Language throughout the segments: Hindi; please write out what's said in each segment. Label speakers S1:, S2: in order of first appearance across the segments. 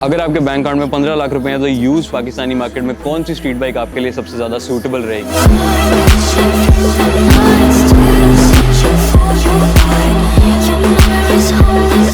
S1: अगर आपके बैंक अकाउंट में 15 लाख रुपए हैं तो यूज पाकिस्तानी मार्केट में कौन सी स्ट्रीट बाइक आपके लिए सबसे ज्यादा सूटेबल रहेगी?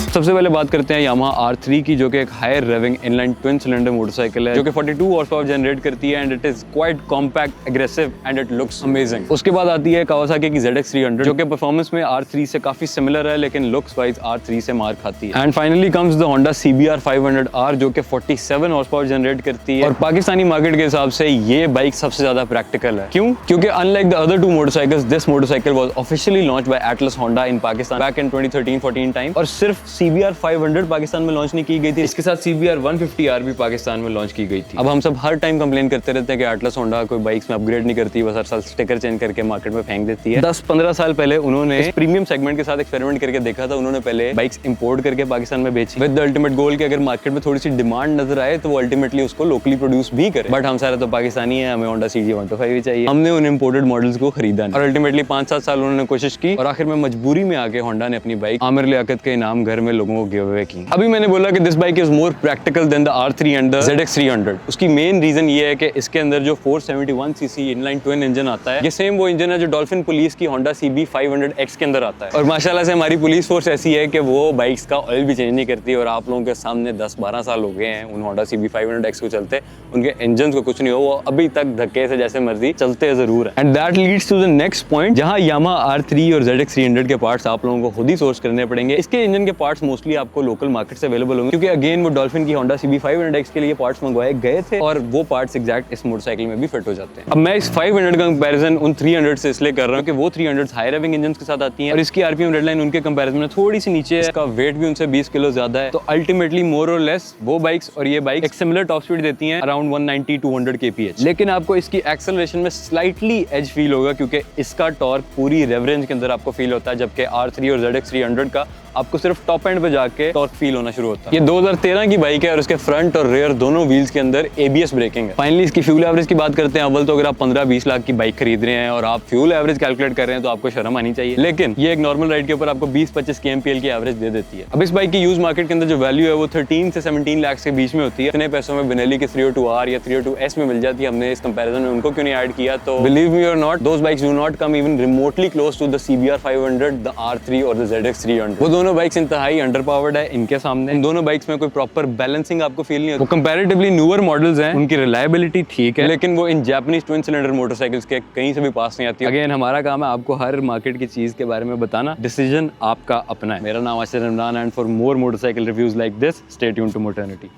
S1: सबसे पहले बात करते हैं यामाहा R3 की, जो कि एक higher revving inline twin cylinder motorcycle है जो कि 42 हॉर्स पावर जनरेट करती है and it is quite compact, aggressive and it looks amazing. उसके बाद आती है कावासाकी की ZX300 जो कि परफॉर्मेंस में R3 से काफी सिमिलर है लेकिन लुक्स वाइज R3 से मार खाती है। And finally comes the Honda CBR 500R जो कि 47 हॉर्स पावर जनरेट करती है और पाकिस्तानी मार्केट के हिसाब से ये बाइक सबसे ज्यादा प्रैक्टिकल है। क्यों? क्योंकि unlike the other two motorcycles, this motorcycle was officially launched by Atlas Honda in Pakistan back in 2013-14 time, और सिर्फ CBR 500 पाकिस्तान में लॉन्च नहीं की गई थी, इसके साथ CBR 150R भी पाकिस्तान में लॉन्च की गई थी। अब हम सब हर टाइम कंप्लेन करते रहते हैं कि एटलस होंडा कोई बाइक्स में अपग्रेड नहीं करती, बस हर साल स्टिकर चेंज करके मार्केट में फेंक देती है। 10-15 साल पहले उन्होंने इस प्रीमियम सेगमेंट के साथ एक्सपेरिमेंट करके देखा था। उन्होंने पहले बाइक्स इंपोर्ट करके पाकिस्तान में बेची विद द अल्टीमेट गोल कि अगर मार्केट में थोड़ी सी डिमांड नजर आए तो वो अल्टीमेटली उसको लोकली प्रोड्यूस भी करे। बट हम सारे तो पाकिस्तानी है, हमें होंडा CG 125 ही चाहिए। हमने उन इंपोर्टेड मॉडल्स को खरीदा और अल्टीमेटली 5-7 साल उन्होंने कोशिश की और आखिर में मजबूरी में आके होंडा ने अपनी बाइक आमिर लियाकत के इनाम घर में लोगों को गिव अवे की। अभी मैंने बोला कि this bike is more practical than the R3 and the ZX300। उसकी मेन रीजन ये है कि इसके अंदर जो 471cc इनलाइन ट्विन इंजन आता है, ये सेम वो इंजन है जो डॉल्फिन पुलिस की होंडा CB 500X के अंदर आता है। और माशाल्लाह से हमारी पुलिस फोर्स ऐसी है कि वो बाइक्स का ऑयल भी चेंज नहीं करती और आप लोगों के सामने 10-12 साल हो गए हैं उन होंडा CB 500X को चलते, उनके इंजन को कुछ नहीं हो, वो अभी तक धक्के से जैसे मर्जी चलते जरूर है। And that leads to the next point, जहां यामाहा R3 और ZX300 के पार्ट्स आप लोगों को खुद ही सोर्स करने पड़ेंगे। इसके इंजन के पार्ट्स मोस्टली आपको लोकल मार्केट से अवेलेबल होंगे क्योंकि अगेन वो डॉल्फिन की होंडा CB 500X के लिए पार्ट्स मंगवाए गए थे और वो पार्ट्स एग्जैक्ट इस मोटरसाइकिल में भी फिट हो जाते हैं। अब मैं इस 500 का कंपैरिजन उन 300 से इसलिए कर रहा हूं कि वो 300 हाई रेविंग इंजन के साथ आती हैं और इसकी RPM रेडलाइन उनके कंपैरिजन में थोड़ी सी नीचे है, इसका वेट भी उनसे 20 किलो ज्यादा है। तो अल्टीमेटली मोर और लेस वो बाइक्स और ये बाइक एक सिमिलर टॉप स्पीड देती हैं अराउंड 190-200 kph, लेकिन आपको इसकी एक्सेलरेशन में स्लाइटली एज फील होगा क्योंकि इसका टॉर्क पूरी रेव रेंज के अंदर आपको फील होता है, जबकि R3 और ZX300 का आपको सिर्फ टॉप एंड पे जाके टॉर्क फील होना शुरू होता है। ये 2013 की बाइक है और इसके फ्रंट और रेयर दोनों व्हील्स के अंदर ABS ब्रेकिंग है। फाइनली इसकी फ्यूल एवरेज की बात करते हैं। अव्वल तो अगर आप 15-20 लाख की बाइक खरीद रहे हैं और आप फ्यूल एवरेज कैलकुलेट कर रहे हैं तो आपको शर्म आनी चाहिए, लेकिन ये एक नॉर्मल राइड के ऊपर आपको 20-25 kmpl की एवरेज दे देती है। अब इस बाइक की यूज मार्केट के अंदर जो वैल्यू है वो 13 से 17 लाख के बीच में होती है। इतने पैसों में बेनेली की 302R या 302S में मिल जाती है। हमने इस कंपैरिजन में उनको क्यों नहीं ऐड किया? तो बिलीव मी और not, those bikes do not come even remotely close to the CBR 500, the R3 और द ZX300। वो दोनों बाइक्स इंतहाई अंडर पावर्ड है इनके सामने। इन दोनों बाइक्स में कोई प्रॉपर बैलेंसिंग आपको फील नहीं होता। वो कंपैरेटिवली न्यूअर मॉडल्स हैं, उनकी रिलायबिलिटी ठीक है, लेकिन वो इन जापानीज ट्विन सिलेंडर मोटरसाइकिल्स के कहीं से भी पास नहीं आती। अगेन हमारा काम है आपको हर मार्केट की चीज के बारे में बताना, डिसीजन आपका अपना है। मेरा नाम Asir Imran and for more motorcycle reviews like this stay tuned to maternity.